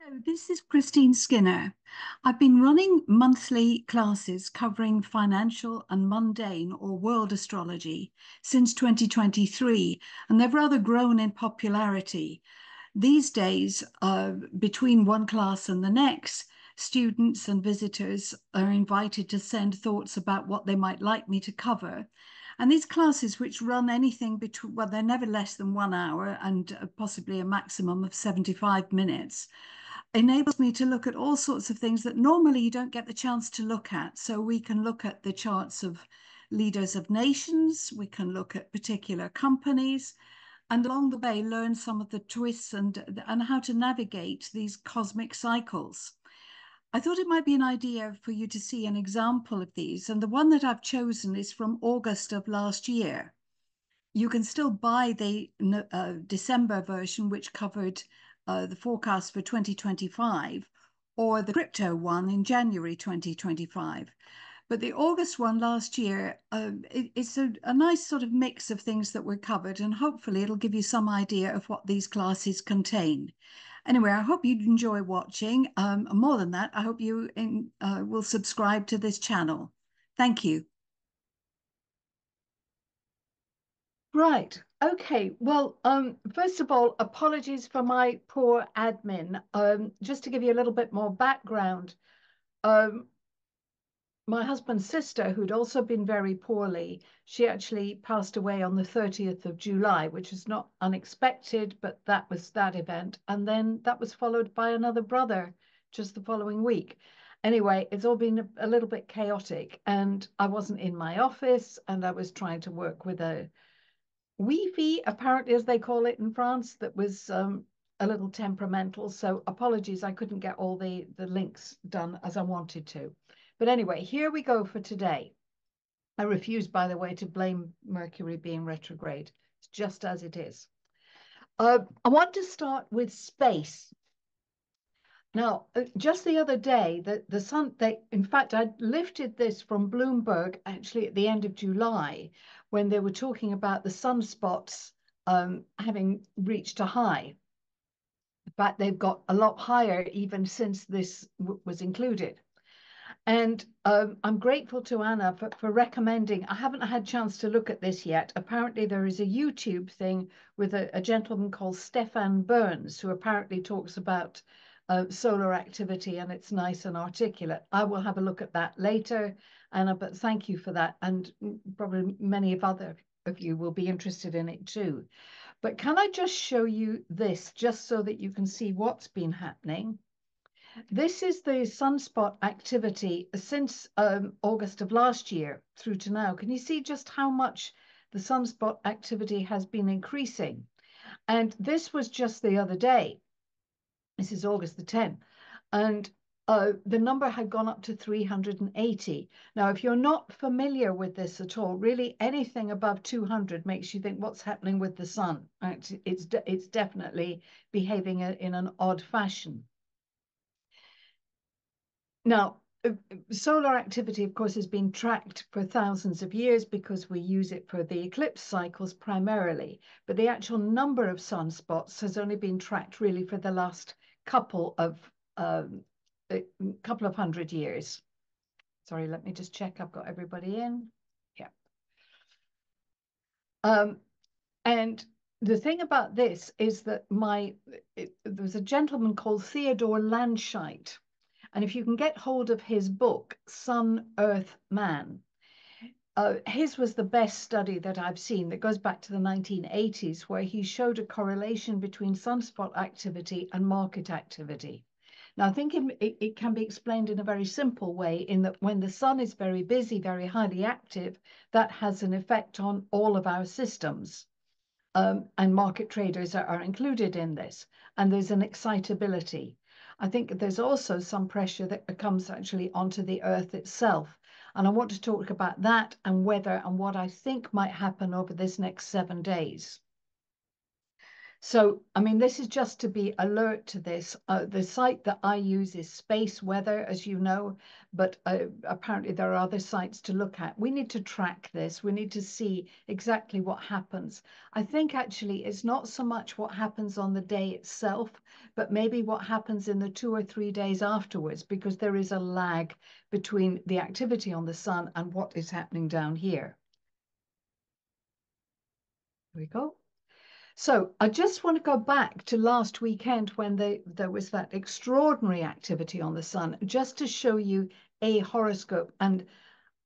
Hello, this is Christeen Skinner. I've been running monthly classes covering financial and mundane or world astrology since 2023, and they've rather grown in popularity. These days, between one class and the next, students and visitors are invited to send thoughts about what they might like me to cover. And these classes, which run anything between, well, they're never less than 1 hour and possibly a maximum of 75 minutes, enables me to look at all sorts of things that normally you don't get the chance to look at. So we can look at the charts of leaders of nations, we can look at particular companies, and along the way learn some of the twists and how to navigate these cosmic cycles. I thought it might be an idea for you to see an example of these, and the one that I've chosen is from August of last year. You can still buy the December version, which covered the forecast for 2025, or the crypto one in January 2025. But the August one last year, it's a nice sort of mix of things that were covered, and hopefully it'll give you some idea of what these classes contain. Anyway, I hope you enjoy watching. More than that, I hope you will subscribe to this channel. Thank you. Right. Okay. Well, first of all, apologies for my poor admin. Just to give you a little bit more background, um, my husband's sister, who'd also been very poorly, she actually passed away on the 30th of July, which is not unexpected, but that was that event. And then that was followed by another brother just the following week. Anyway, it's all been a little bit chaotic, and I wasn't in my office, and I was trying to work with a Wi-Fi, apparently, as they call it in France, that was a little temperamental. So apologies, I couldn't get all the links done as I wanted to. But anyway, here we go for today. I refuse, by the way, to blame Mercury being retrograde. It's just as it is. I want to start with space. Now, just the other day, the sun, in fact, I lifted this from Bloomberg actually at the end of July when they were talking about the sunspots having reached a high. In fact, they've got a lot higher even since this was included. And I'm grateful to Anna for recommending. I haven't had a chance to look at this yet. Apparently, there is a YouTube thing with a gentleman called Stefan Burns, who apparently talks about solar activity, and it's nice and articulate. I will have a look at that later, Anna, but thank you for that. And probably many of you will be interested in it too. But can I just show you this, just so that you can see what's been happening? This is the sunspot activity since August of last year through to now. Can you see just how much the sunspot activity has been increasing? And this was just the other day. This is August the 10th. And the number had gone up to 380. Now, if you're not familiar with this at all, really anything above 200 makes you think, what's happening with the sun? It's definitely behaving in an odd fashion. Now, solar activity, of course, has been tracked for thousands of years because we use it for the eclipse cycles primarily. But the actual number of sunspots has only been tracked really for the last couple of hundred years. Sorry, let me just check I've got everybody in. Yeah. And the thing about this is that there was a gentleman called Theodore Landscheid. And if you can get hold of his book, Sun, Earth, Man, his was the best study that I've seen that goes back to the 1980s, where he showed a correlation between sunspot activity and market activity. Now, I think it can be explained in a very simple way, in that when the sun is very busy, very highly active, that has an effect on all of our systems. And market traders are included in this. And there's an excitability. I think there's also some pressure that comes actually onto the earth itself. And I want to talk about that and weather and what I think might happen over this next 7 days. So, I mean, this is just to be alert to this. The site that I use is Space Weather, as you know, but apparently there are other sites to look at. We need to track this. We need to see exactly what happens. I think actually it's not so much what happens on the day itself, but maybe what happens in the 2 or 3 days afterwards, because there is a lag between the activity on the sun and what is happening down here. Here we go. So I just want to go back to last weekend when there was that extraordinary activity on the sun, just to show you a horoscope. And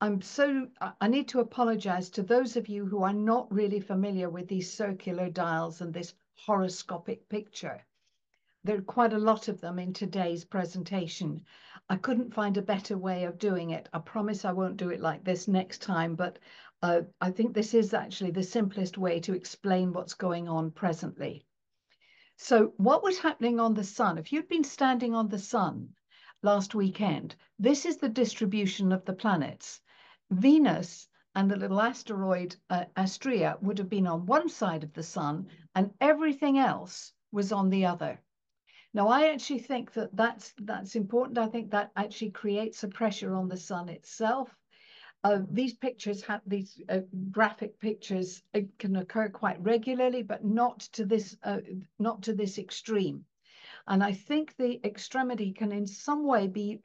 I need to apologize to those of you who are not really familiar with these circular dials and this horoscopic picture. There are quite a lot of them in today's presentation. I couldn't find a better way of doing it. I promise I won't do it like this next time, but I think this is actually the simplest way to explain what's going on presently. So what was happening on the sun? If you'd been standing on the sun last weekend, this is the distribution of the planets. Venus and the little asteroid Astrea would have been on one side of the sun, and everything else was on the other. Now, I actually think that that's important. I think that actually creates a pressure on the sun itself. These pictures have these graphic pictures can occur quite regularly, but not to this extreme. And I think the extremity can in some way be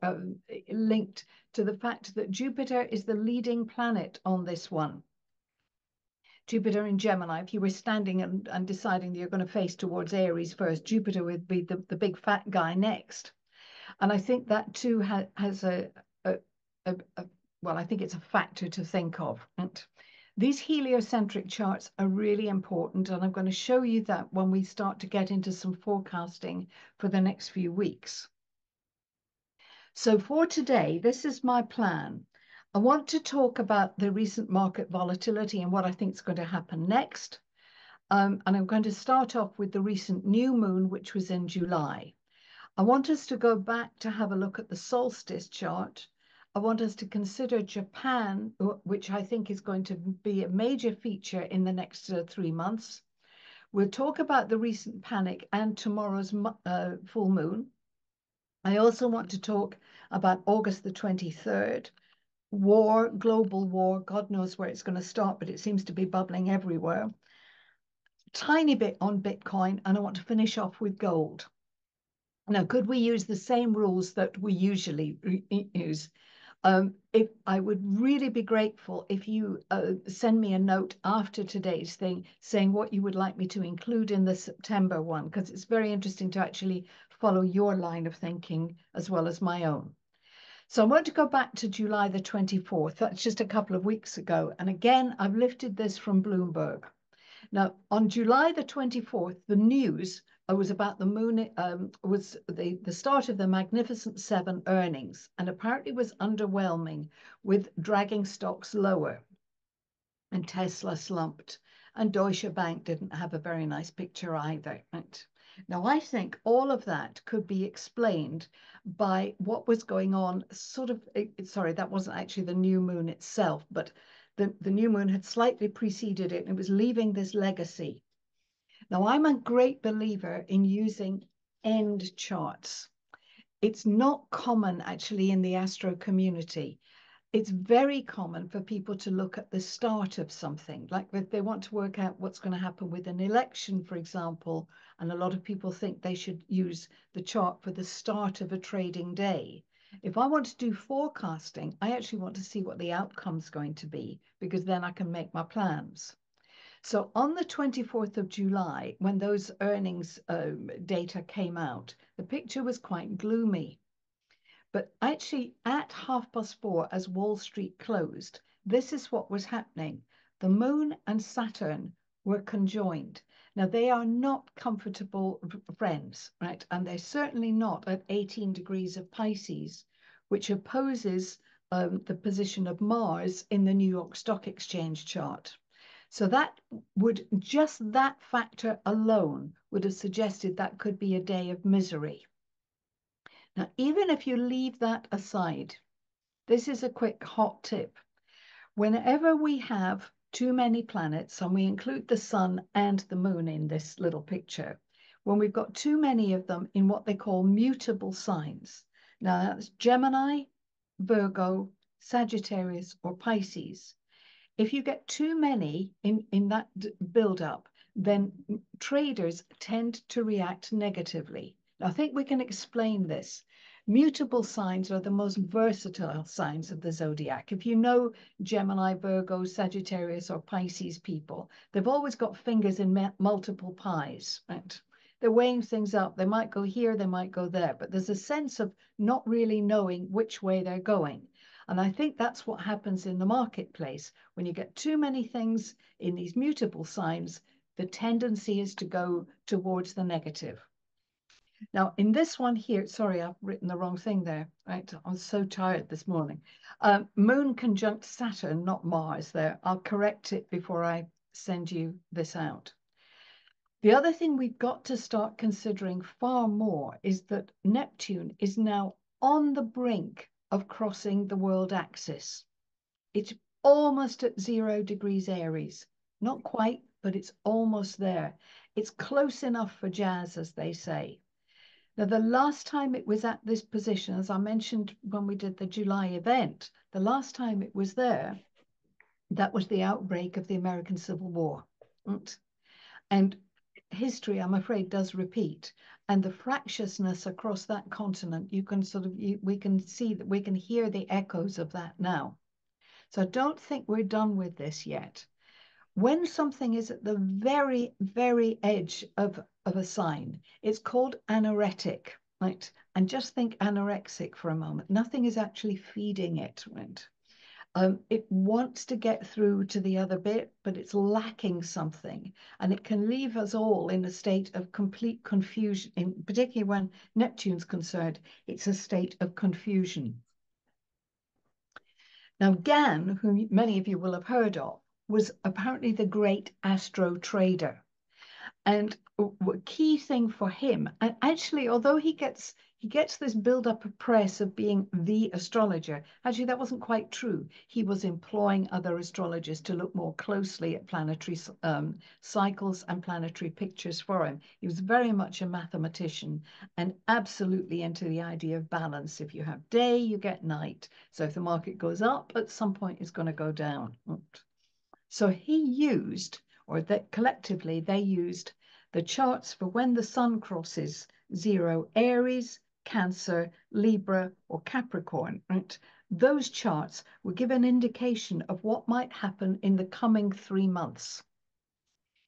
linked to the fact that Jupiter is the leading planet on this one. Jupiter in Gemini, if you were standing and deciding that you're going to face towards Aries first, Jupiter would be the big fat guy next. And I think that too has well, I think it's a factor to think of. And these heliocentric charts are really important, and I'm going to show you that when we start to get into some forecasting for the next few weeks. So for today, this is my plan. I want to talk about the recent market volatility and what I think is going to happen next. And I'm going to start off with the recent new moon, which was in July. I want us to go back to have a look at the solstice chart. I want us to consider Japan, which I think is going to be a major feature in the next 3 months. We'll talk about the recent panic and tomorrow's full moon. I also want to talk about August the 23rd, war, global war. God knows where it's going to start, but it seems to be bubbling everywhere. Tiny bit on Bitcoin, and I want to finish off with gold. Now, could we use the same rules that we usually use? If I would really be grateful if you send me a note after today's thing saying what you would like me to include in the September one, because it's very interesting to actually follow your line of thinking as well as my own. So I want to go back to July the 24th. That's just a couple of weeks ago. And again, I've lifted this from Bloomberg. Now, on July the 24th, the news was about the moon, was the start of the Magnificent Seven earnings, and apparently was underwhelming, with dragging stocks lower. And Tesla slumped, and Deutsche Bank didn't have a very nice picture either. Right? Now, I think all of that could be explained by what was going on, sorry, that wasn't actually the new moon itself, but the new moon had slightly preceded it, and it was leaving this legacy. Now, I'm a great believer in using end charts. It's not common actually in the astro community. It's very common for people to look at the start of something, like if they want to work out what's going to happen with an election, for example, and a lot of people think they should use the chart for the start of a trading day. If I want to do forecasting, I actually want to see what the outcome's going to be, because then I can make my plans. So on the 24th of July, when those earnings data came out, the picture was quite gloomy. But actually at 4:30, as Wall Street closed, this is what was happening. The moon and Saturn were conjoined. Now, they are not comfortable friends, right? And they're certainly not at 18 degrees of Pisces, which opposes the position of Mars in the New York Stock Exchange chart. So just that factor alone would have suggested that could be a day of misery. Now, even if you leave that aside, this is a quick hot tip. Whenever we have too many planets, and we include the sun and the moon in this little picture, when we've got too many of them in what they call mutable signs. Now that's Gemini, Virgo, Sagittarius, or Pisces. If you get too many in that build-up, then traders tend to react negatively. Now, I think we can explain this. Mutable signs are the most versatile signs of the zodiac. If you know Gemini, Virgo, Sagittarius, or Pisces people, they've always got fingers in multiple pies, right? They're weighing things up. They might go here, they might go there, but there's a sense of not really knowing which way they're going. And I think that's what happens in the marketplace. When you get too many things in these mutable signs, the tendency is to go towards the negative. Now, in this one here, sorry, I've written the wrong thing there, right? I was so tired this morning. Moon conjunct Saturn, not Mars there. I'll correct it before I send you this out. The other thing we've got to start considering far more is that Neptune is now on the brink of crossing the world axis. It's almost at 0 degrees Aries. Not quite, but it's almost there. It's close enough for jazz, as they say. Now, the last time it was at this position, as I mentioned when we did the July event, the last time it was there, that was the outbreak of the American Civil War. And history, I'm afraid, does repeat. And the fractiousness across that continent, you can we can see that we can hear the echoes of that now. So I don't think we're done with this yet. When something is at the very, very edge of a sign, it's called anoretic, right? And just think anorexic for a moment. Nothing is actually feeding it, right? It wants to get through to the other bit, but it's lacking something. And it can leave us all in a state of complete confusion, particularly when Neptune's concerned, it's a state of confusion. Now, Gann, whom many of you will have heard of, was apparently the great astro trader. And a key thing for him, and actually, although he gets this build-up of press of being the astrologer, actually that wasn't quite true. He was employing other astrologers to look more closely at planetary cycles and planetary pictures for him. He was very much a mathematician and absolutely into the idea of balance. If you have day, you get night. So if the market goes up, at some point it's going to go down. So he used, or that collectively they used, the charts for when the sun crosses 0 Aries, Cancer, Libra, or Capricorn, right? Those charts will give an indication of what might happen in the coming 3 months.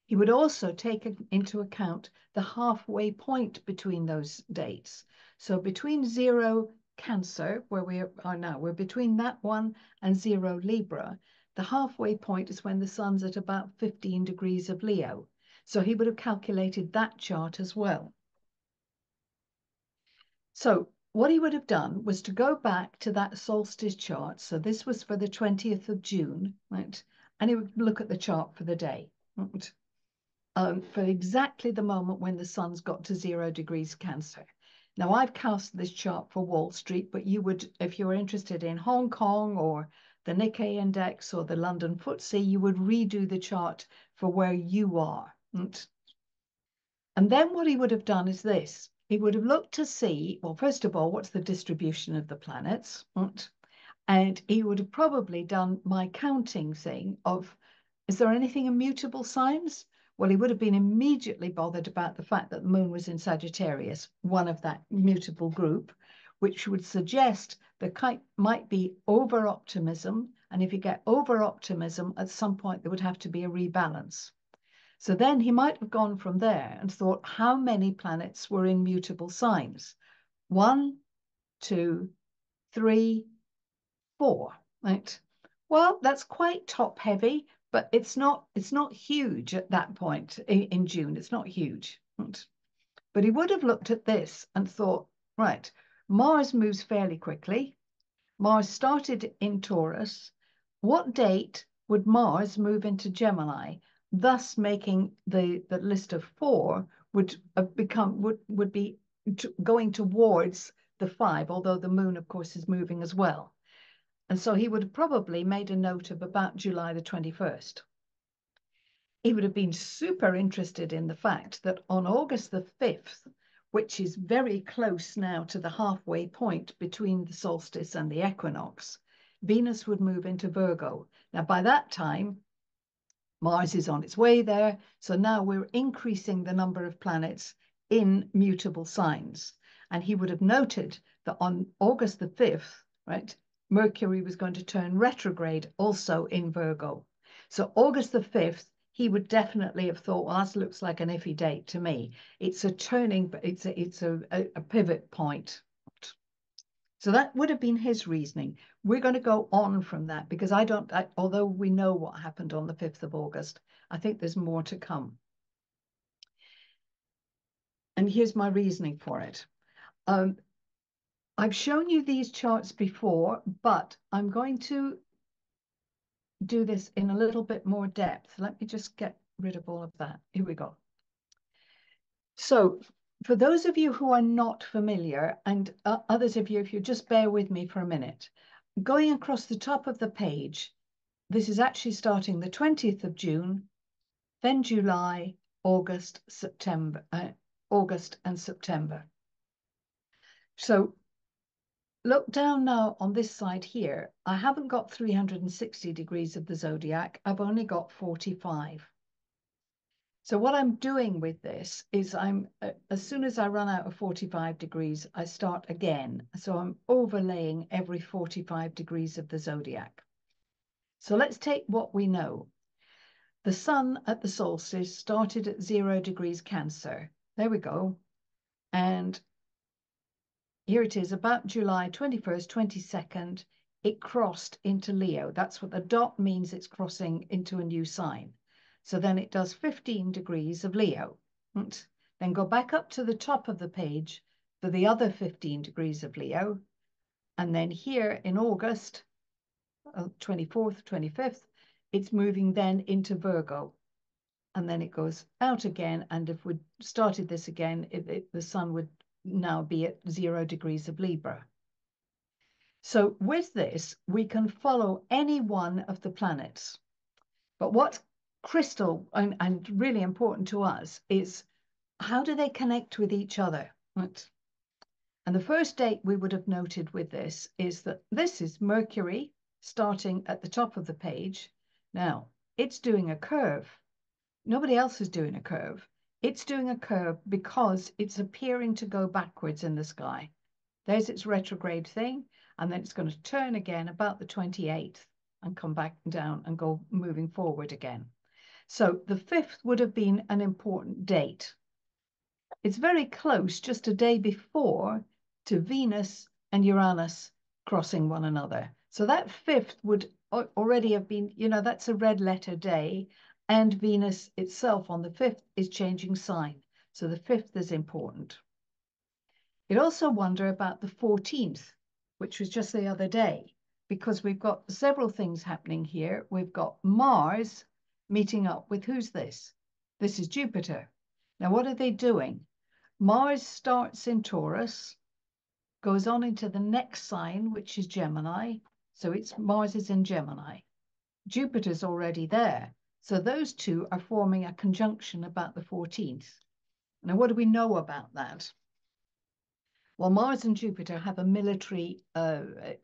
He would also take into account the halfway point between those dates. So between 0 Cancer, where we are now, we're between that one and 0 Libra. The halfway point is when the sun's at about 15 degrees of Leo. So he would have calculated that chart as well. So what he would have done was to go back to that solstice chart. So this was for the 20th of June, right? And he would look at the chart for the day, right? For exactly the moment when the sun's got to 0 degrees Cancer. Now, I've cast this chart for Wall Street, but you would, if you're interested in Hong Kong or the Nikkei index or the London FTSE, you would redo the chart for where you are. And then what he would have done is this. He would have looked to see, well, first of all, what's the distribution of the planets? And he would have probably done my counting thing of, is there anything in mutable signs? Well, he would have been immediately bothered about the fact that the moon was in Sagittarius, one of that mutable group, which would suggest there might be over-optimism. And if you get over-optimism, at some point there would have to be a rebalance. So then he might have gone from there and thought, how many planets were in mutable signs? 1, 2, 3, 4, right? Well, that's quite top heavy, but it's not huge at that point in June. It's not huge. But he would have looked at this and thought, right, Mars moves fairly quickly. Mars started in Taurus. What date would Mars move into Gemini, thus making the list of 4 would be going towards the 5, although the moon, of course, is moving as well. And so he would have probably made a note of about July the 21st. he would have been super interested in the fact that on August the 5th, which is very close now to the halfway point between the solstice and the equinox, Venus would move into Virgo. Now, by that time, Mars is on its way there. So now we're increasing the number of planets in mutable signs. And he would have noted that on August the 5th, right, Mercury was going to turn retrograde also in Virgo. So August the 5th, he would definitely have thought, well, that looks like an iffy date to me. It's a turning, it's a pivot point. So that would have been his reasoning. We're going to go on from that because although we know what happened on the 5th of August, I think there's more to come. And here's my reasoning for it. I've shown you these charts before, but I'm going to do this in a little bit more depth. Let me just get rid of all of that. Here we go. So for those of you who are not familiar, and others of you, if you just bear with me for a minute, going across the top of the page, this is actually starting the 20th of June, then July, August, September, August and September. So look down now on this side here. I haven't got 360 degrees of the zodiac. I've only got 45. So what I'm doing with this is as soon as I run out of 45 degrees, I start again. So I'm overlaying every 45 degrees of the zodiac. So let's take what we know. The sun at the solstice started at 0 degrees Cancer. There we go. And here it is, about July 21st, 22nd, it crossed into Leo. That's what the dot means, it's crossing into a new sign. So then it does 15 degrees of Leo. Then go back up to the top of the page for the other 15 degrees of Leo. And then here in August, 24th, 25th, it's moving then into Virgo. And then it goes out again. And if we started this again, the sun would now be at 0 degrees of Libra. So with this, we can follow any one of the planets. But what's crystal and really important to us is how do they connect with each other? Right? And the first date we would have noted with this is that this is Mercury starting at the top of the page. Now, it's doing a curve. Nobody else is doing a curve. It's doing a curve because it's appearing to go backwards in the sky. There's its retrograde thing, and then it's going to turn again about the 28th and come back down and go moving forward again. So the 5th would have been an important date. It's very close, just a day before, to Venus and Uranus crossing one another. So that 5th would already have been, that's a red letter day, and Venus itself on the 5th is changing sign. So the 5th is important. You'd also wonder about the 14th, which was just the other day, because we've got several things happening here. We've got Mars meeting up with who's this? This is Jupiter. Now, what are they doing? Mars starts in Taurus, goes on into the next sign, which is Gemini. So Mars is in Gemini. Jupiter's already there. So those two are forming a conjunction about the 14th. Now, what do we know about that? Well, Mars and Jupiter have a military, they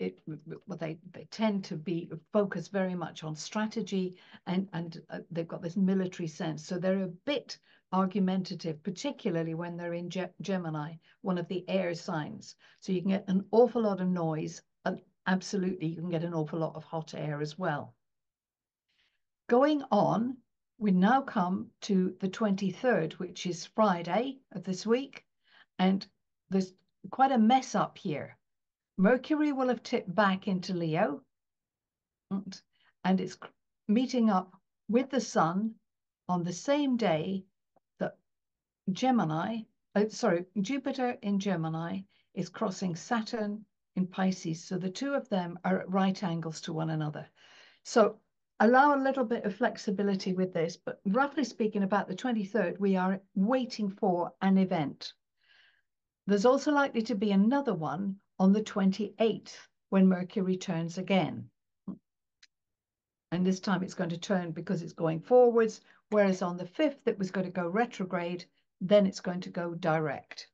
tend to be focused very much on strategy and they've got this military sense. So they're a bit argumentative, particularly when they're in Gemini, one of the air signs. So you can get an awful lot of noise and absolutely you can get an awful lot of hot air as well. Going on, we now come to the 23rd, which is Friday of this week. And there's quite a mess up here. Mercury will have tipped back into Leo and it's meeting up with the sun on the same day that Jupiter in Gemini is crossing Saturn in Pisces. So the two of them are at right angles to one another. So allow a little bit of flexibility with this, but roughly speaking, about the 23rd, we are waiting for an event. There's also likely to be another one on the 28th when Mercury turns again. And this time it's going to turn because it's going forwards. whereas on the 5th, it was going to go retrograde, then it's going to go direct.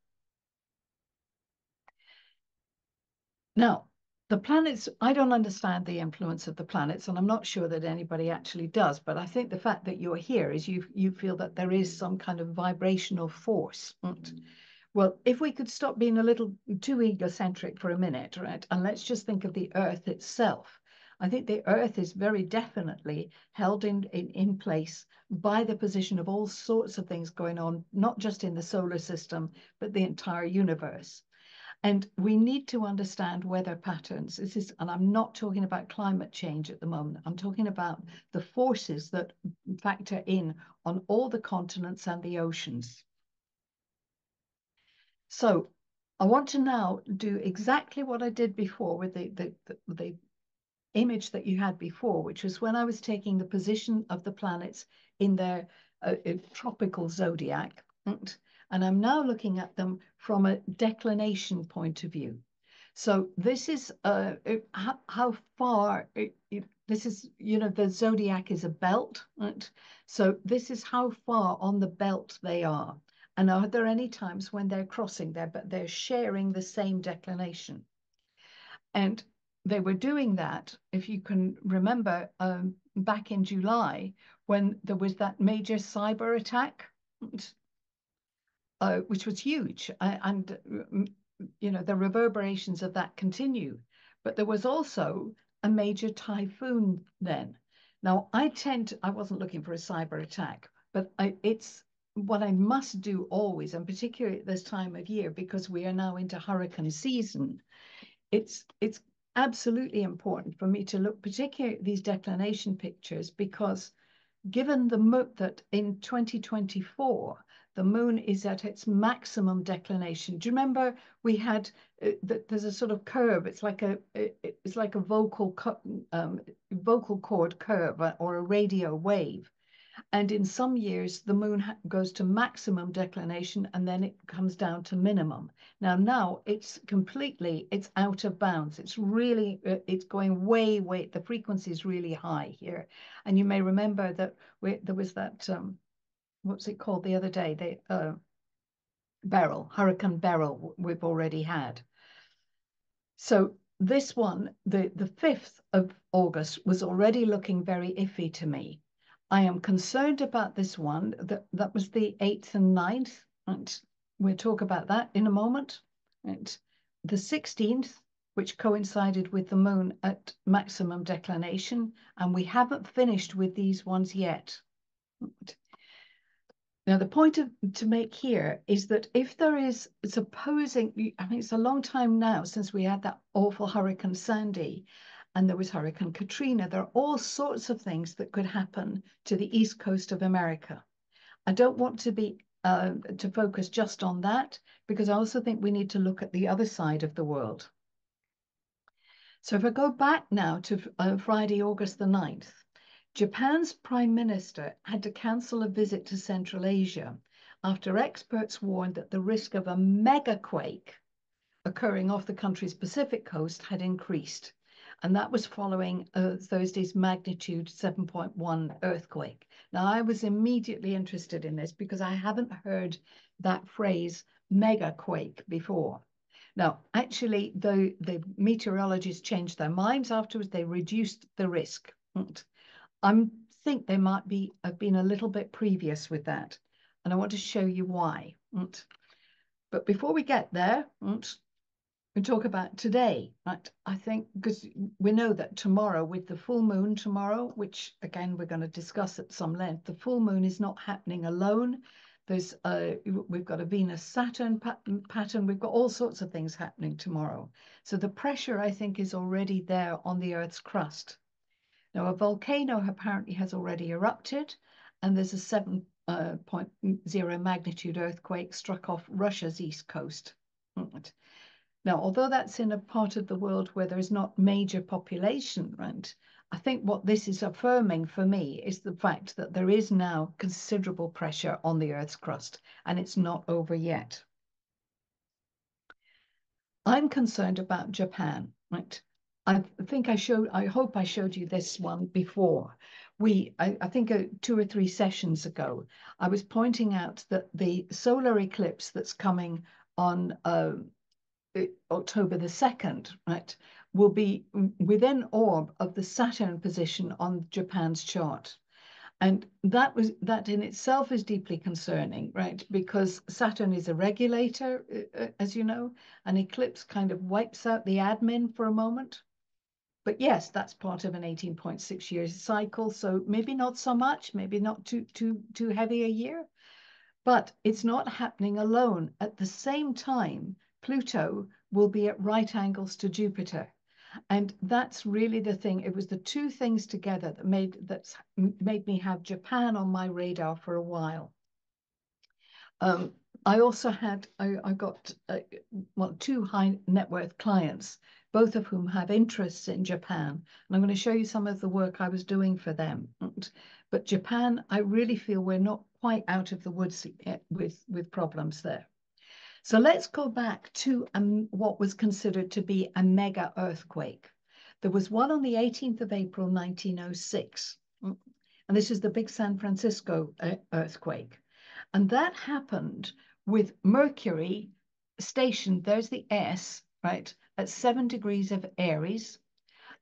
Now, the planets, I don't understand the influence of the planets, and I'm not sure that anybody actually does, but I think the fact that you're here is you feel that there is some kind of vibrational force. Well, if we could stop being a little too egocentric for a minute, right, and let's just think of the Earth itself. I think the Earth is very definitely held in place by the position of all sorts of things going on, not just in the solar system, but the entire universe. And we need to understand weather patterns. This is, and I'm not talking about climate change at the moment. I'm talking about the forces that factor in on all the continents and the oceans. So I want to now do exactly what I did before with the image that you had before, which was when I was taking the position of the planets in their tropical zodiac. And I'm now looking at them from a declination point of view. So this is how far this is, the zodiac is a belt, right? So this is how far on the belt they are. And are there any times when they're crossing there, but they're sharing the same declination? And they were doing that, if you can remember, back in July, when there was that major cyber attack, which was huge. And the reverberations of that continue. But there was also a major typhoon then. Now, I wasn't looking for a cyber attack, but it's what I must do always, and particularly at this time of year, because we are now into hurricane season. It's absolutely important for me to look particularly at these declination pictures, because given that in 2024, the moon is at its maximum declination. Do you remember we had there's a sort of curve? It's like a vocal cord curve or a radio wave. And in some years, the moon goes to maximum declination and then it comes down to minimum. Now it's out of bounds. It's really, it's going way, the frequency is really high here. And you may remember that there was that, what's it called the other day? Hurricane Beryl we've already had. So this one, the 5th of August, was already looking very iffy to me. I am concerned about this one. That was the 8th and 9th. And we'll talk about that in a moment. And the 16th, which coincided with the moon at maximum declination. And we haven't finished with these ones yet. Now, the point to make here is that if there is, supposing, I mean, it's a long time now since we had that awful Hurricane Sandy and there was Hurricane Katrina. There are all sorts of things that could happen to the east coast of America. I don't want to focus just on that, because I also think we need to look at the other side of the world. So if I go back now to Friday, August the 9th, Japan's prime minister had to cancel a visit to Central Asia after experts warned that the risk of a megaquake occurring off the country's Pacific coast had increased. And that was following Thursday's magnitude 7.1 earthquake. Now, I was immediately interested in this because I haven't heard that phrase megaquake before. Now, actually, the meteorologists changed their minds afterwards. They reduced the risk. I think they might have been a little bit previous with that. And I want to show you why. But before we get there, we talk about today. Right? I think because we know that tomorrow, with the full moon tomorrow, which again, we're going to discuss at some length, the full moon is not happening alone. We've got a Venus-Saturn pattern. We've got all sorts of things happening tomorrow. So the pressure, I think, is already there on the Earth's crust. Now, a volcano apparently has already erupted, and there's a 7.0 magnitude earthquake struck off Russia's east coast. Now, although that's in a part of the world where there is not major population, right, I think what this is affirming for me is the fact that there is now considerable pressure on the Earth's crust, and it's not over yet. I'm concerned about Japan, right? I hope I showed you this one before, I think 2 or 3 sessions ago, I was pointing out that the solar eclipse that's coming on October the 2nd, right, will be within orb of the Saturn position on Japan's chart. And that in itself is deeply concerning, right? Because Saturn is a regulator, as you know, an eclipse kind of wipes out the admin for a moment. But yes, that's part of an 18.6 years cycle. So maybe not so much, maybe not too heavy a year, but it's not happening alone. At the same time, Pluto will be at right angles to Jupiter. And that's really the thing. It was the two things together that made me have Japan on my radar for a while. I also I got well, 2 high net worth clients, both of whom have interests in Japan. And I'm going to show you some of the work I was doing for them. But Japan, I really feel we're not quite out of the woods yet with problems there. So let's go back to what was considered to be a mega earthquake. There was one on the 18th of April, 1906. And this is the big San Francisco earthquake. And that happened with Mercury stationed, there's the S, right, at 7 degrees of Aries,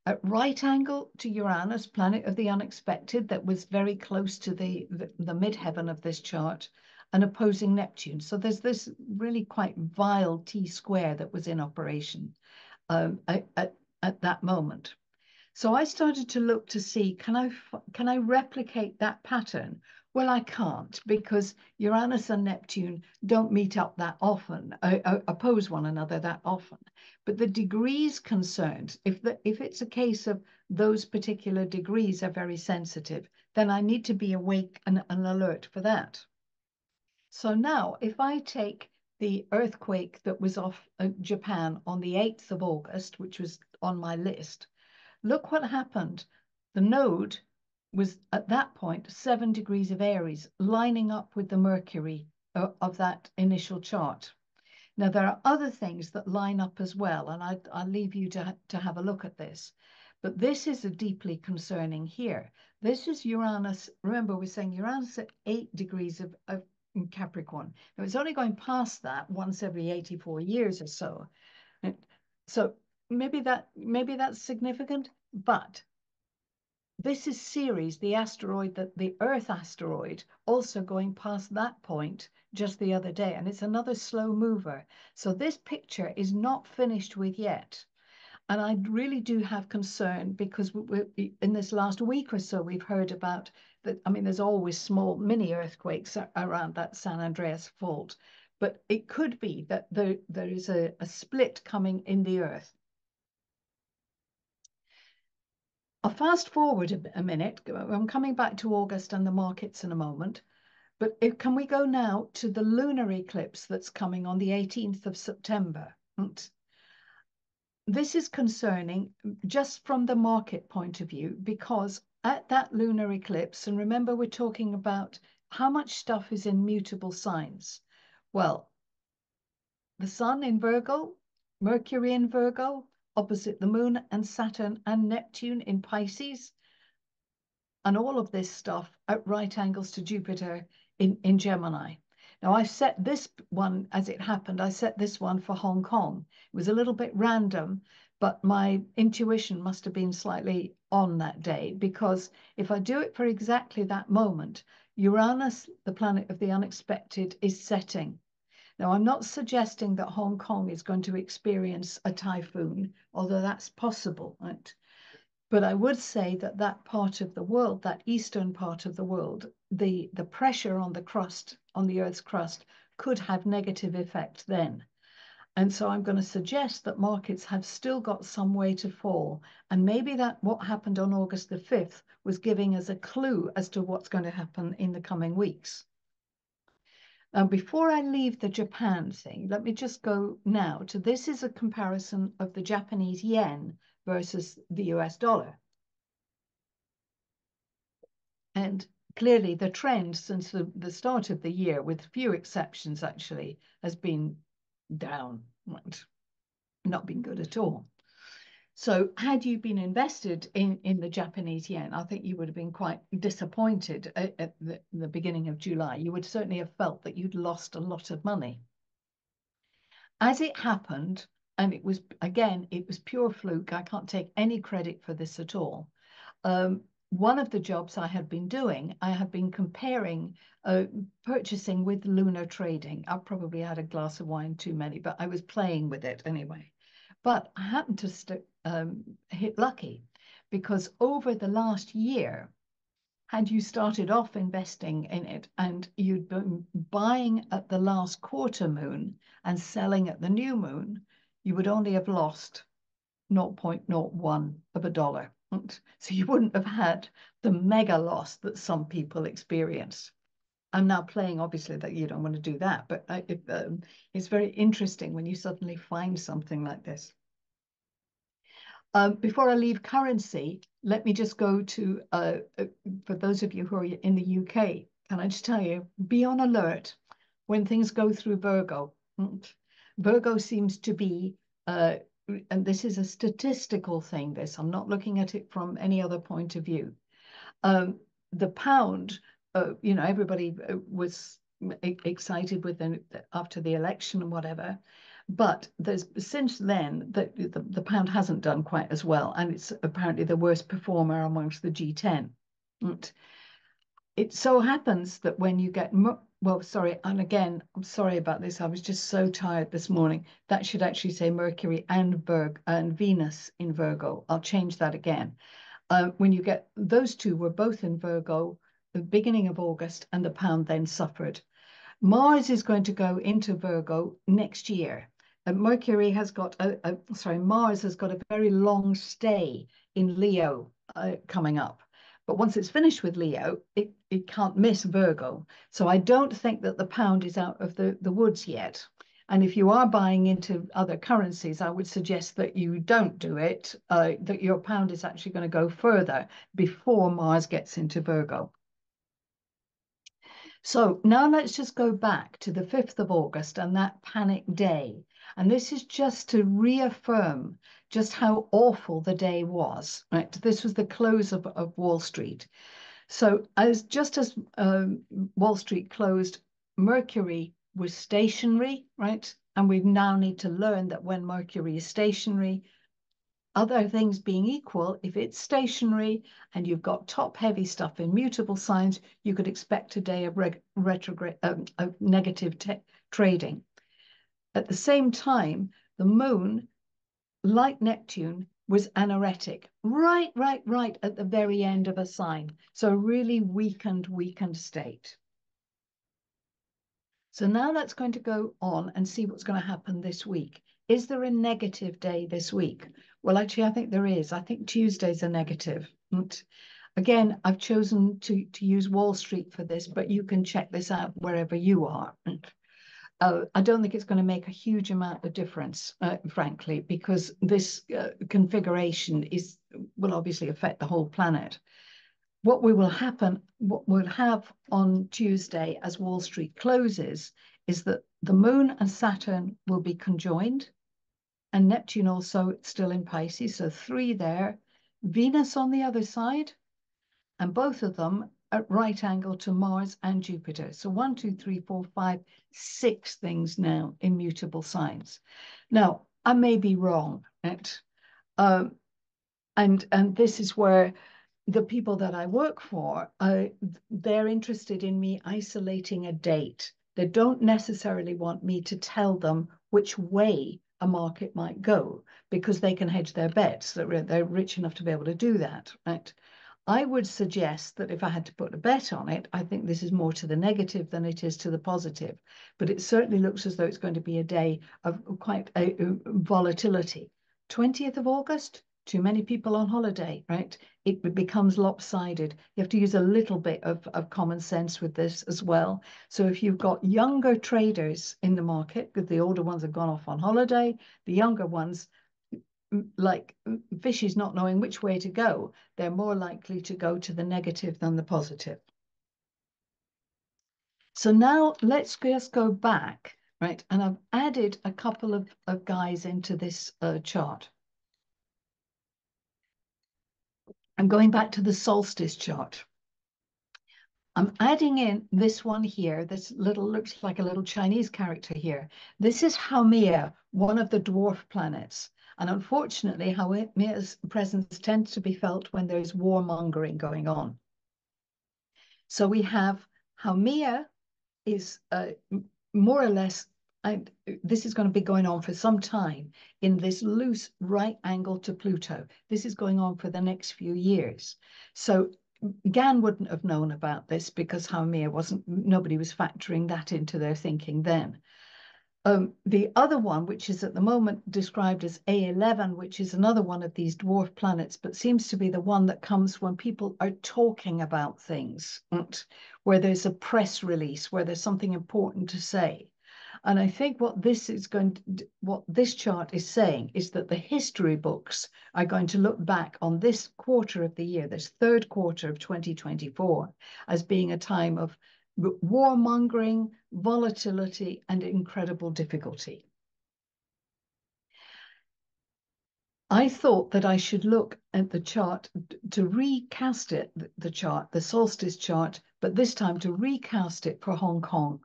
at right angle to Uranus, planet of the unexpected, that was very close to the midheaven of this chart, and opposing Neptune. So there's this really quite vile T-square that was in operation at that moment. So I started to look to see, can I replicate that pattern? Well, I can't, because Uranus and Neptune don't meet up that often, oppose one another that often. But the degrees concerned, if it's a case of those particular degrees are very sensitive, then I need to be awake and alert for that. So now, if I take the earthquake that was off Japan on the 8th of August, which was on my list, look what happened. The node was at that point 7 degrees of Aries, lining up with the Mercury of that initial chart. Now, there are other things that line up as well, and I'll leave you to have a look at this. But this is a deeply concerning here. This is Uranus. Remember, we're saying Uranus at 8 degrees of Capricorn. Now, it's only going past that once every 84 years or so. So maybe that's significant, but this is Ceres, the asteroid, the Earth asteroid, also going past that point just the other day, and it's another slow mover. So this picture is not finished with yet. And I really do have concern, because in this last week or so, we've heard about that. I mean, there's always small mini earthquakes around that San Andreas fault, but it could be that there is a split coming in the Earth. I'll fast forward a minute. I'm coming back to August and the markets in a moment. But can we go now to the lunar eclipse that's coming on the 18th of September? This is concerning just from the market point of view, because at that lunar eclipse, and remember, we're talking about how much stuff is in mutable signs. Well, the sun in Virgo, Mercury in Virgo, opposite the moon and Saturn and Neptune in Pisces, and all of this stuff at right angles to Jupiter in Gemini. Now, I set this one, as it happened, I set this one for Hong Kong. It was a little bit random, but my intuition must have been slightly on that day, because if I do it for exactly that moment, Uranus, the planet of the unexpected, is setting. Now, I'm not suggesting that Hong Kong is going to experience a typhoon, although that's possible, right? But I would say that that part of the world, that eastern part of the world, the pressure on the crust, on the Earth's crust, could have negative effect then. And so I'm going to suggest that markets have still got some way to fall. And maybe that what happened on August the 5th was giving us a clue as to what's going to happen in the coming weeks. Before I leave the Japan thing, let me just go now to, this is a comparison of the Japanese yen versus the US dollar. And clearly the trend since the start of the year, with few exceptions actually, has been down, right? Not been good at all. So had you been invested in the Japanese yen, I think you would have been quite disappointed at the beginning of July. You would certainly have felt that you'd lost a lot of money. As it happened, and it was, again, it was pure fluke. I can't take any credit for this at all. One of the jobs I had been doing, I had been comparing purchasing with lunar trading. I probably had a glass of wine too many, but I was playing with it anyway. But I happened to hit lucky because over the last year, had you started off investing in it and you'd been buying at the last quarter moon and selling at the new moon, you would only have lost 0.01 of a dollar. So you wouldn't have had the mega loss that some people experience. I'm now playing, obviously, that you don't want to do that, but it's very interesting when you suddenly find something like this. Before I leave currency, let me just go to, for those of you who are in the UK, can I just tell you, be on alert when things go through Virgo. Virgo seems to be, and this is a statistical thing, this, I'm not looking at it from any other point of view. The pound, you know, everybody was excited with after the election and whatever. But there's since then the pound hasn't done quite as well, and it's apparently the worst performer amongst the G10. It so happens that when you get, well, sorry, and again, I'm sorry about this. I was just so tired this morning. That should actually say Mercury and Venus in Virgo. I'll change that again. When you get, those two were both in Virgo the beginning of August, and the pound then suffered. Mars is going to go into Virgo next year. Mercury has got Mars has got a very long stay in Leo coming up. But once it's finished with Leo, it can't miss Virgo. So I don't think that the pound is out of the woods yet. And if you are buying into other currencies, I would suggest that you don't do it, that your pound is actually going to go further before Mars gets into Virgo. So now let's just go back to the 5th of August and that panic day. And this is just to reaffirm just how awful the day was, right? This was the close of Wall Street. So just as Wall Street closed, Mercury was stationary, right? And we now need to learn that when Mercury is stationary, other things being equal, if it's stationary and you've got top-heavy stuff in mutable signs, you could expect a day of retrograde, of negative trading. At the same time, the moon, like Neptune, was anaretic, right at the very end of a sign. So really weakened state. So now that's going to go on and see what's going to happen this week. Is there a negative day this week? Well, actually, I think there is. I think Tuesday's a negative. And again, I've chosen to use Wall Street for this, but you can check this out wherever you are. I don't think it's going to make a huge amount of difference, frankly, because this configuration will obviously affect the whole planet. What we'll have on Tuesday as Wall Street closes is that the moon and Saturn will be conjoined, and Neptune also still in Pisces, so 3 there, Venus on the other side, and both of them at right angle to Mars and Jupiter. So 1, 2, 3, 4, 5, 6 things now in mutable signs. Now, I may be wrong, and this is where the people that I work for, they're interested in me isolating a date. They don't necessarily want me to tell them which way a market might go because they can hedge their bets. They're rich enough to be able to do that, right? I would suggest that if I had to put a bet on it, I think this is more to the negative than it is to the positive. But it certainly looks as though it's going to be a day of quite a volatility. 20th of August, too many people on holiday, right? It becomes lopsided. You have to use a little bit of common sense with this as well. So if you've got younger traders in the market, because the older ones have gone off on holiday, the younger ones, like fishes not knowing which way to go, they're more likely to go to the negative than the positive. So now let's just go back, right? And I've added a couple of guys into this chart. I'm going back to the solstice chart. I'm adding in this one here. This little looks like a little Chinese character here. This is Haumea, one of the dwarf planets. And unfortunately, Haumea's presence tends to be felt when there's warmongering going on. So we have Haumea is more or less, this is going to be going on for some time in this loose right angle to Pluto. This is going on for the next few years. So Gan wouldn't have known about this because Haumea nobody was factoring that into their thinking then. The other one, which is at the moment described as A11, which is another one of these dwarf planets, but seems to be the one that comes when people are talking about things, where there's a press release, where there's something important to say. And I think what this chart is saying is that the history books are going to look back on this quarter of the year, this third quarter of 2024, as being a time of warmongering, volatility, and incredible difficulty. I thought that I should look at the chart to recast it, the chart, the solstice chart, but this time to recast it for Hong Kong.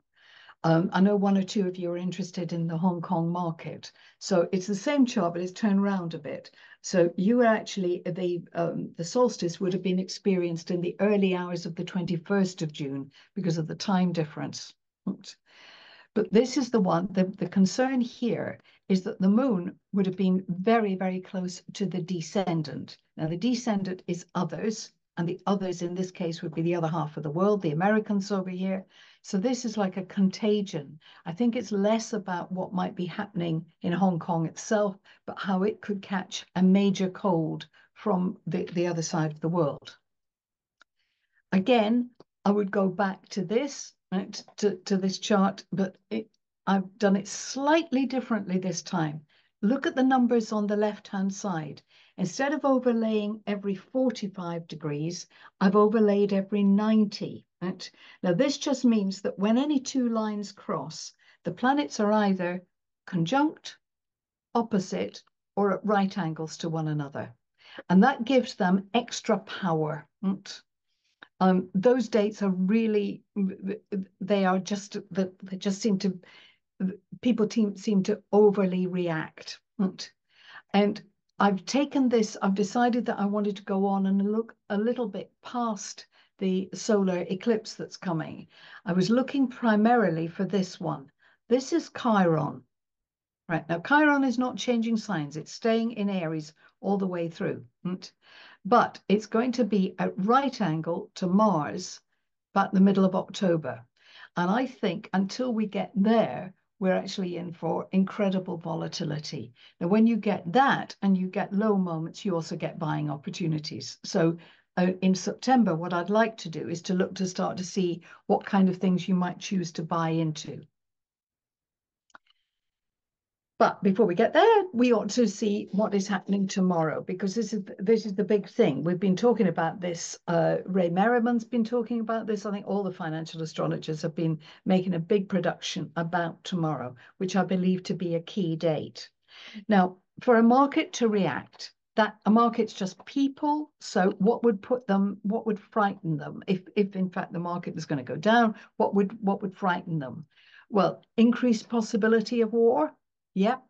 I know one or two of you are interested in the Hong Kong market. So it's the same chart, but it's turned around a bit. So you were actually, the solstice would have been experienced in the early hours of the 21st of June because of the time difference. But this is the one, the concern here is that the moon would have been very, very close to the descendant. Now, the descendant is others, and the others in this case would be the other half of the world, the Americans over here. So this is like a contagion. I think it's less about what might be happening in Hong Kong itself, but how it could catch a major cold from the other side of the world. Again, I would go back to this, right, to this chart, but I've done it slightly differently this time. Look at the numbers on the left-hand side. Instead of overlaying every 45 degrees, I've overlaid every 90. Right? Now, this just means that when any two lines cross, the planets are either conjunct, opposite, or at right angles to one another. And that gives them extra power. Right? Those dates are really, they just seem to, people seem to overly react. And I've decided that I wanted to go on and look a little bit past the solar eclipse that's coming. I was looking primarily for this one. This is Chiron. Right, now Chiron is not changing signs. It's staying in Aries all the way through. But it's going to be at right angle to Mars about the middle of October. And I think until we get there, we're actually in for incredible volatility. Now, when you get that and you get low moments, you also get buying opportunities. So in September, what I'd like to do is to look to start to see what kind of things you might choose to buy into. But before we get there, we ought to see what is happening tomorrow, because this is the big thing. We've been talking about this. Ray Merriman's been talking about this. I think all the financial astrologers have been making a big production about tomorrow, which I believe to be a key date. Now, for a market to react, that a market's just people. So what would frighten them? If in fact the market was going to go down, what would frighten them? Well, increased possibility of war. Yep.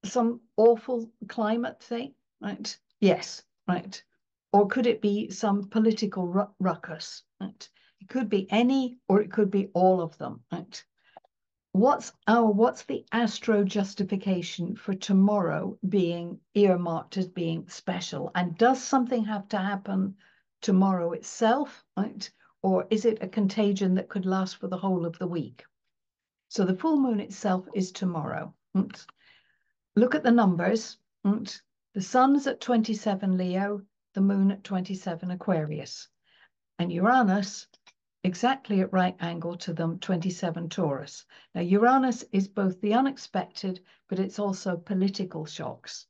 Some awful climate thing, right? Yes, right. Or could it be some political ruckus, right? It could be any, or it could be all of them, right? What's the astro justification for tomorrow being earmarked as being special? And does something have to happen tomorrow itself, right? Or is it a contagion that could last for the whole of the week? So the full moon itself is tomorrow. Look at the numbers. The sun's at 27 Leo, the moon at 27 Aquarius, and Uranus exactly at right angle to them, 27 Taurus. Now, Uranus is both the unexpected, but it's also political shocks.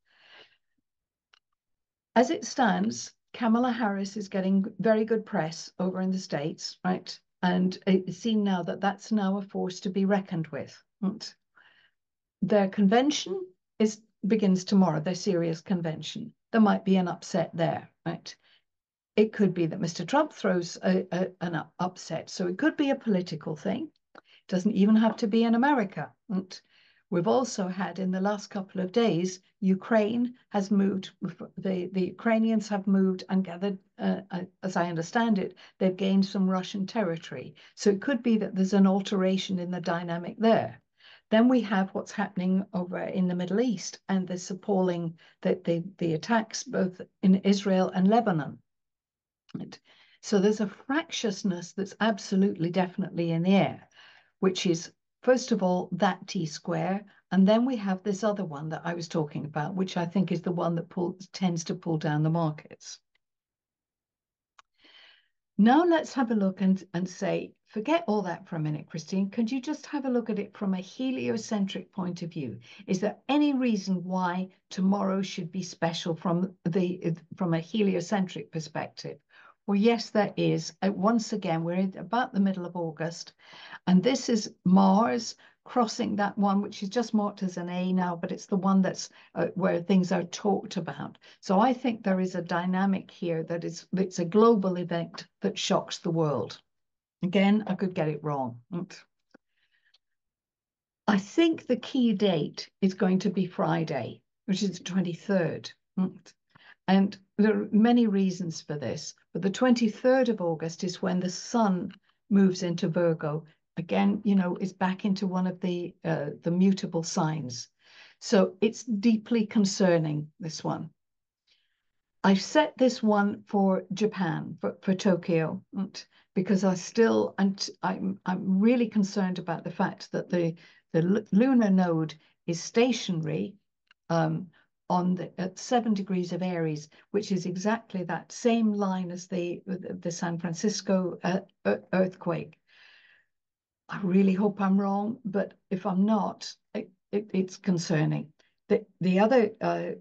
As it stands, Kamala Harris is getting very good press over in the States, right? And it's seen now that that's now a force to be reckoned with. Their convention begins tomorrow, their serious convention. there might be an upset there, right? It could be that Mr. Trump throws an upset. So it could be a political thing. It doesn't even have to be in America. And we've also had in the last couple of days, Ukraine has moved, the Ukrainians have moved and gathered, as I understand it, they've gained some Russian territory. So it could be that there's an alteration in the dynamic there. Then we have what's happening over in the Middle East and this appalling, the attacks both in Israel and Lebanon. So there's a fractiousness that's absolutely definitely in the air, which is, first of all, that T-square. And then we have this other one that I was talking about, which I think is the one that tends to pull down the markets. Now let's have a look and say, forget all that for a minute, Christine. Could you just have a look at it from a heliocentric point of view? Is there any reason why tomorrow should be special from a heliocentric perspective? Well, yes, there is. Once again, we're at about the middle of August, and this is Mars crossing that one, which is just marked as an A now, but it's the one that's where things are talked about. So I think there is a dynamic here that it's a global event that shocks the world. Again, I could get it wrong. I think the key date is going to be Friday, which is the 23rd. And there are many reasons for this, but the 23rd of August is when the sun moves into Virgo. Again, you know, is back into one of the mutable signs. So it's deeply concerning, this one. I've set this one for Japan, for Tokyo, because I'm really concerned about the fact that the lunar node is stationary at 7 degrees of Aries, which is exactly that same line as the San Francisco earthquake. I really hope I'm wrong, but if I'm not, it's concerning. The other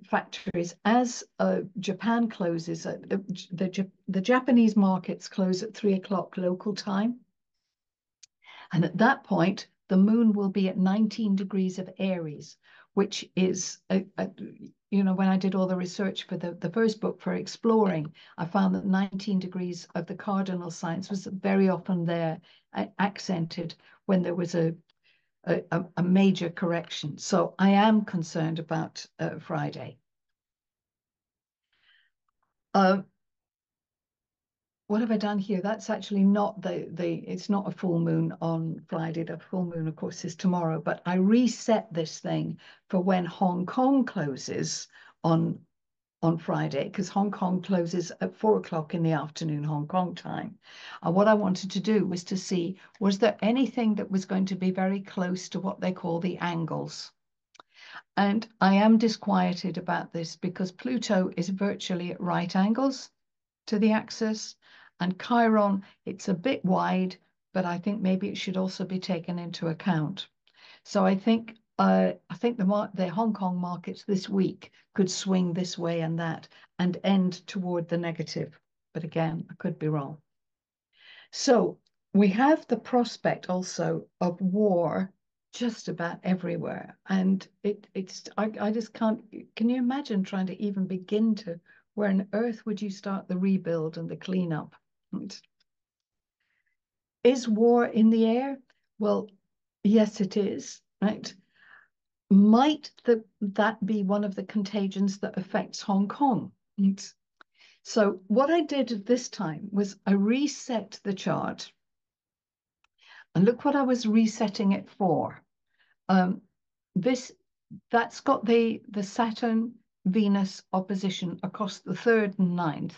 factor is as Japan closes, the Japanese markets close at 3 o'clock local time. And at that point, the moon will be at 19 degrees of Aries, which is, you know, when I did all the research for the first book for exploring, I found that 19 degrees of the cardinal signs was very often there, accented when there was a major correction. So I am concerned about Friday. What have I done here? That's actually not it's not a full moon on Friday. The full moon, of course, is tomorrow, but I reset this thing for when Hong Kong closes on Friday, because Hong Kong closes at 4 o'clock in the afternoon, Hong Kong time. And what I wanted to do was to see, was there anything that was going to be very close to what they call the angles? And I am disquieted about this because Pluto is virtually at right angles to the axis, and Chiron, it's a bit wide, but I think maybe it should also be taken into account. So I think the Hong Kong markets this week could swing this way and that and end toward the negative. But again, I could be wrong. So we have the prospect also of war just about everywhere. And I just can't, can you imagine trying to even begin to, where on earth would you start the rebuild and the cleanup? Is war in the air? Well, yes, it is, right? Might that be one of the contagions that affects Hong Kong? So what I did this time was I reset the chart. And look what I was resetting it for. That's got the Saturn-Venus opposition across the 3rd and 9th.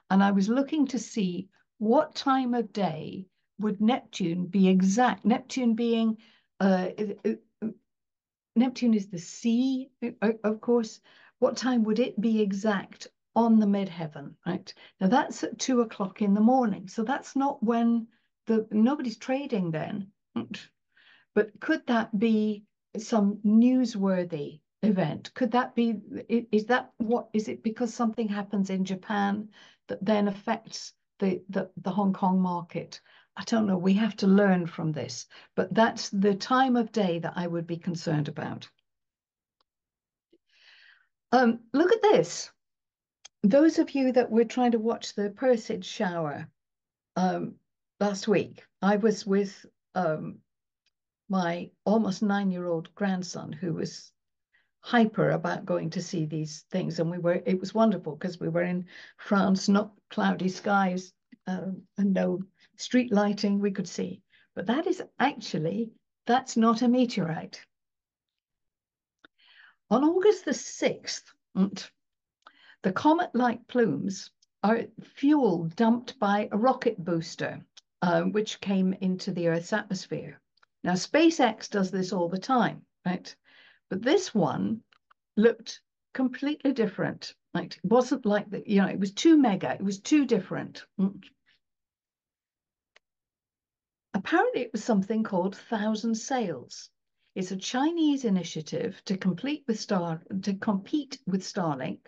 And I was looking to see what time of day would Neptune be exact. Neptune being Neptune is the sea, of course. What time would it be exact on the midheaven, right? Now that's at 2 o'clock in the morning. So that's not when nobody's trading then. But could that be some newsworthy event? Could that be, is it because something happens in Japan that then affects the Hong Kong market? I don't know, we have to learn from this, but that's the time of day that I would be concerned about. Look at this. those of you that were trying to watch the Perseid shower last week, I was with my almost 9-year-old grandson who was hyper about going to see these things. And it was wonderful because we were in France, not cloudy skies and no street lighting we could see. But that's not a meteorite. On August the 6th, the comet-like plumes are fuel dumped by a rocket booster, which came into the Earth's atmosphere. Now, SpaceX does this all the time, right? But this one looked completely different. Right? It wasn't like that, it was too mega, it was too different. Apparently, it was something called Thousand Sails. It's a Chinese initiative to compete with Starlink.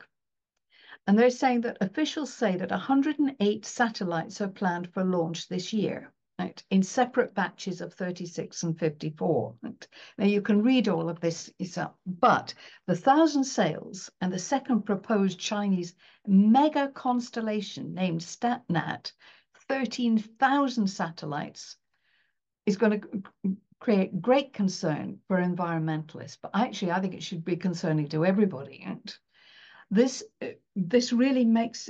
And they're saying that officials say that 108 satellites are planned for launch this year, right, in separate batches of 36 and 54. Right? Now, you can read all of this yourself, but the Thousand Sails and the second proposed Chinese mega constellation named StatNat, 13,000 satellites, is going to create great concern for environmentalists. But actually, I think it should be concerning to everybody. Right? This really makes,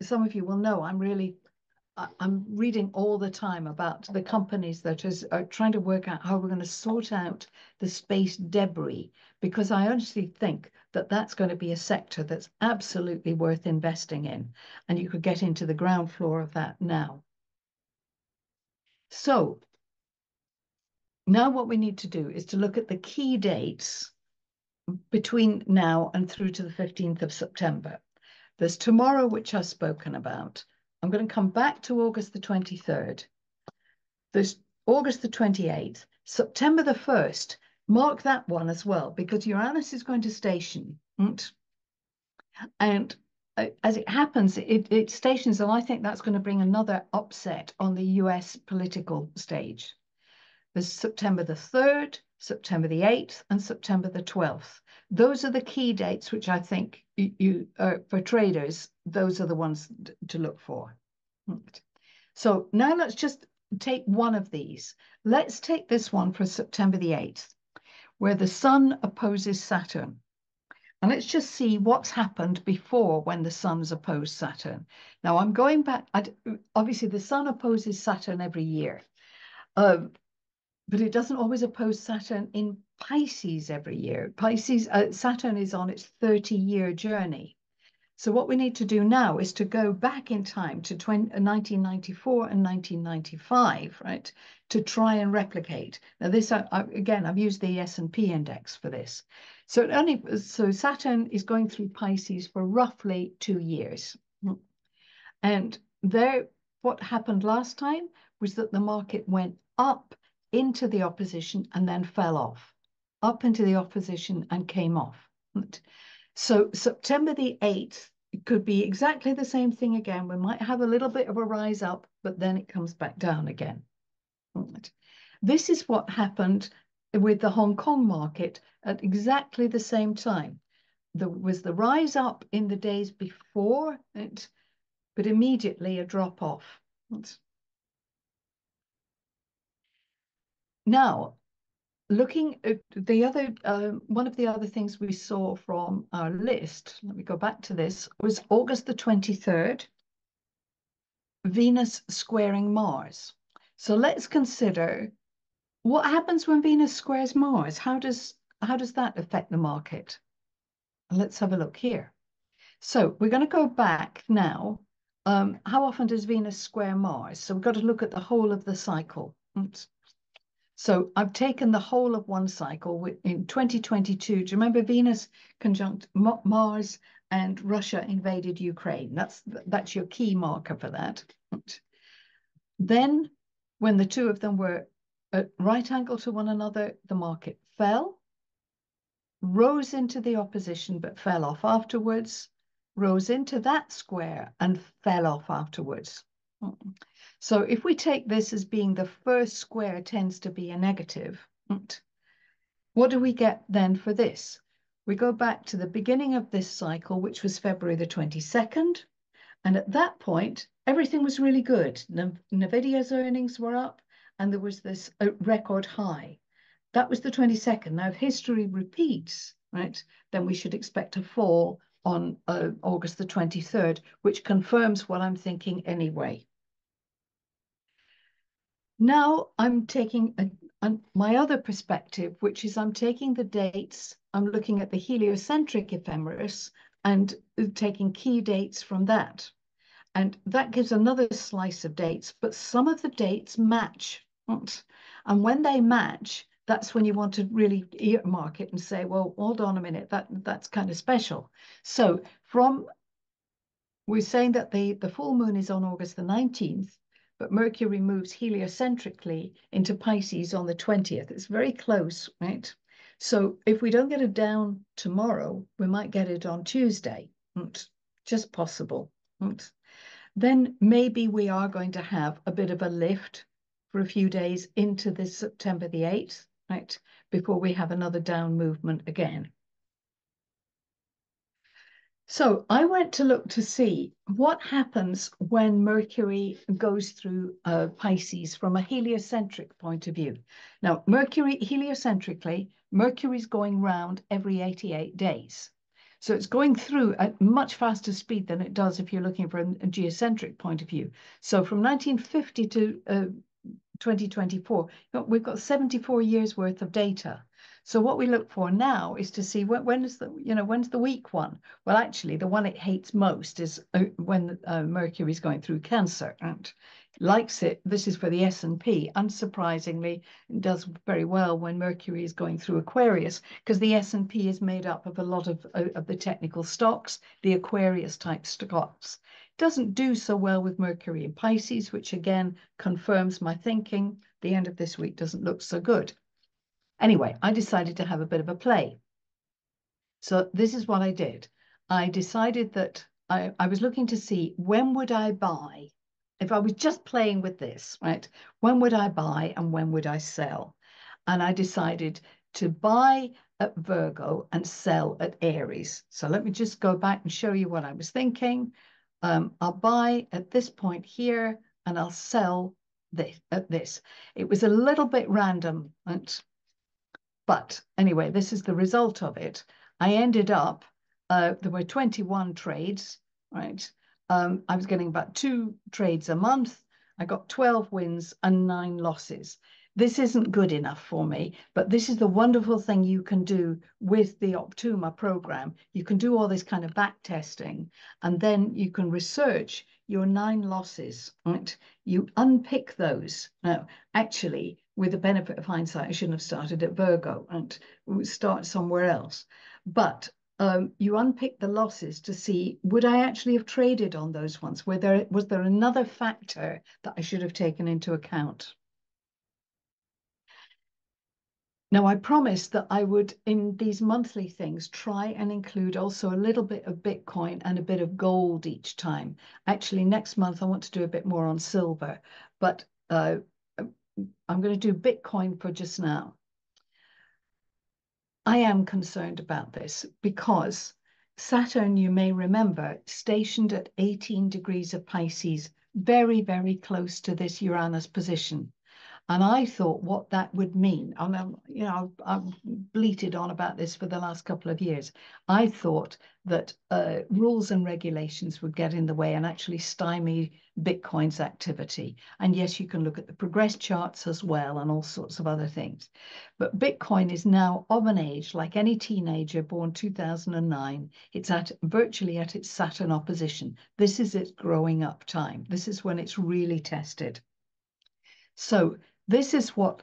some of you will know I'm reading all the time about the companies that are trying to work out how we're going to sort out the space debris, because I honestly think that that's going to be a sector that's absolutely worth investing in. And you could get into the ground floor of that now. So now what we need to do is to look at the key dates between now and through to the 15th of September. There's tomorrow, which I've spoken about. I'm going to come back to August the 23rd. There's August the 28th, September the 1st. Mark that one as well, because Uranus is going to station. And as it happens, it stations, and I think that's going to bring another upset on the US political stage. There's September the 3rd, September the 8th, and September the 12th. Those are the key dates, which I think for traders, those are the ones to look for. So now let's just take one of these. Let's take this one for September the 8th, where the Sun opposes Saturn. And let's just see what's happened before when the Sun's opposed Saturn. Now I'm going back, obviously the Sun opposes Saturn every year. But it doesn't always oppose Saturn in Pisces every year. Saturn is on its 30-year journey. So what we need to do now is to go back in time to 1994 and 1995, right, to try and replicate. Now this, again, I've used the S&P index for this. So Saturn is going through Pisces for roughly 2 years. And what happened last time was that the market went up into the opposition and then fell off, up into the opposition and came off. So September the 8th, it could be exactly the same thing again. We might have a little bit of a rise up, but then it comes back down again. This is what happened with the Hong Kong market at exactly the same time. There was the rise up in the days before it, but immediately a drop off. Now, looking at the other, one of the other things we saw from our list, let me go back to this, was August the 23rd, Venus squaring Mars. So let's consider what happens when Venus squares Mars. How does that affect the market? Let's have a look here. So we're going to go back now. How often does Venus square Mars? So we've got to look at the whole of the cycle. Oops. So I've taken the whole of one cycle in 2022. Do you remember Venus conjunct Mars and Russia invaded Ukraine? That's your key marker for that. Then when the two of them were at right angle to one another, the market fell, rose into the opposition, but fell off afterwards, rose into that square and fell off afterwards. So if we take this as being the first square tends to be a negative, what do we get then for this? we go back to the beginning of this cycle, which was February the 22nd. And at that point, everything was really good. NVIDIA's earnings were up, and there was this record high. That was the 22nd. Now, if history repeats, right, then we should expect a fall on August the 23rd, which confirms what I'm thinking anyway. Now I'm taking my other perspective, which is I'm taking the dates, I'm looking at the heliocentric ephemeris and taking key dates from that. And that gives another slice of dates, but some of the dates match. And when they match, that's when you want to really earmark it and say, well, hold on a minute, that's kind of special. So we're saying that the full moon is on August the 19th, but Mercury moves heliocentrically into Pisces on the 20th. It's very close, right? So if we don't get it down tomorrow, we might get it on Tuesday. Just possible. Then maybe we are going to have a bit of a lift for a few days into this September the 8th, right? Before we have another down movement again. So I went to look to see what happens when Mercury goes through Pisces from a heliocentric point of view. Now, heliocentrically, Mercury's going round every 88 days. So it's going through at much faster speed than it does if you're looking from a geocentric point of view. So from 1950 to 2024, we've got 74 years worth of data. So what we look for now is to see when's the weak one. Well, actually, the one it hates most is when Mercury is going through Cancer and likes it. This is for the S&P. Unsurprisingly, it does very well when Mercury is going through Aquarius because the S&P is made up of a lot of the technical stocks, the Aquarius type stocks. Doesn't do so well with Mercury in Pisces, which again confirms my thinking. The end of this week doesn't look so good. Anyway, I decided to have a bit of a play. So this is what I did. I decided that I was looking to see when would I buy, if I was just playing with this, right? When would I buy and when would I sell? And I decided to buy at Virgo and sell at Aries. So let me just go back and show you what I was thinking. I'll buy at this point here and I'll sell at this. It was a little bit random, but anyway, this is the result of it. I ended up, there were 21 trades, right? I was getting about 2 trades a month. I got 12 wins and 9 losses. This isn't good enough for me, but this is the wonderful thing you can do with the Optuma program. You can do all this kind of back testing, and then you can research your 9 losses, right? You unpick those. Now, actually, with the benefit of hindsight, I shouldn't have started at Virgo and start somewhere else. But you unpick the losses to see, would I actually have traded on those ones? Was there another factor that I should have taken into account? Now, I promised that I would, in these monthly things, try and include also a little bit of Bitcoin and a bit of gold each time. Actually, next month, I want to do a bit more on silver, but I'm going to do Bitcoin for just now. I am concerned about this because Saturn, you may remember, stationed at 18 degrees of Pisces, very, very close to this Uranus position. And I thought what that would mean, and I've bleated on about this for the last couple of years. I thought that rules and regulations would get in the way and actually stymie Bitcoin's activity. And yes, you can look at the progress charts as well and all sorts of other things. But Bitcoin is now of an age, like any teenager born 2009, it's virtually at its Saturn opposition. This is its growing up time. This is when it's really tested. So this is what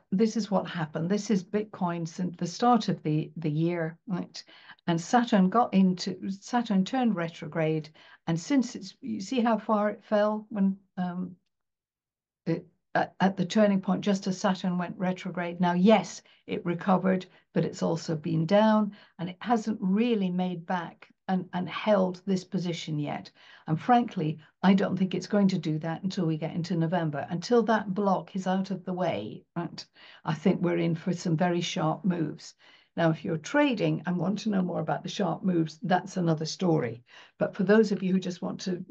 happened. This is Bitcoin since the start of the year, right? And Saturn turned retrograde, and since you see how far it fell when at the turning point, just as Saturn went retrograde. Now, yes, it recovered, but it's also been down, and it hasn't really made back and held this position yet. And frankly, I don't think it's going to do that until we get into November. Until that block is out of the way, right? I think we're in for some very sharp moves. Now, if you're trading and want to know more about the sharp moves, that's another story. But for those of you who just want to,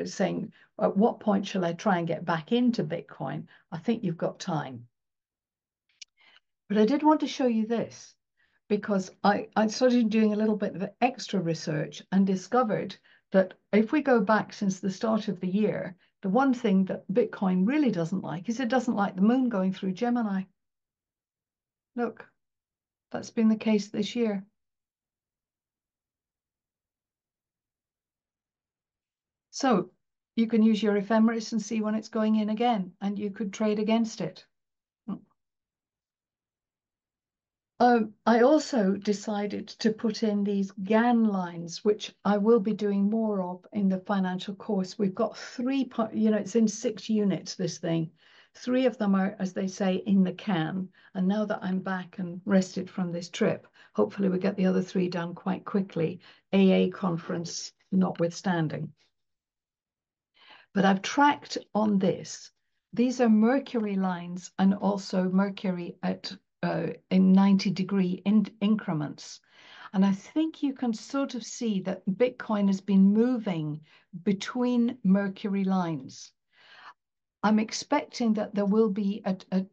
saying, at what point shall I try and get back into Bitcoin? I think you've got time. But I did want to show you this because I started doing a little bit of extra research and discovered that if we go back since the start of the year, the one thing that Bitcoin really doesn't like is it doesn't like the moon going through Gemini. Look, that's been the case this year. So you can use your ephemeris and see when it's going in again, and you could trade against it. I also decided to put in these GAN lines, which I will be doing more of in the financial course. We've got three, it's in 6 units, this thing. 3 of them are, as they say, in the can. And now that I'm back and rested from this trip, hopefully we get the other 3 done quite quickly, AA conference notwithstanding. But I've tracked on this. These are Mercury lines and also Mercury at in 90-degree increments. And I think you can sort of see that Bitcoin has been moving between Mercury lines. I'm expecting that there will be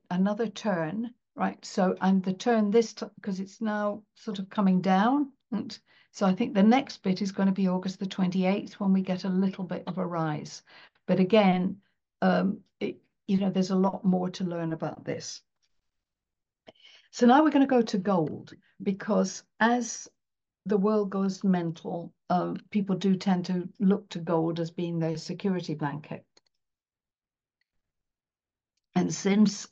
another turn, right? So, and the turn this time, because it's now sort of coming down. And so I think the next bit is going to be August the 28th when we get a little bit of a rise. But again, there's a lot more to learn about this. So now we're going to go to gold, because as the world goes mental, people do tend to look to gold as being their security blanket. And since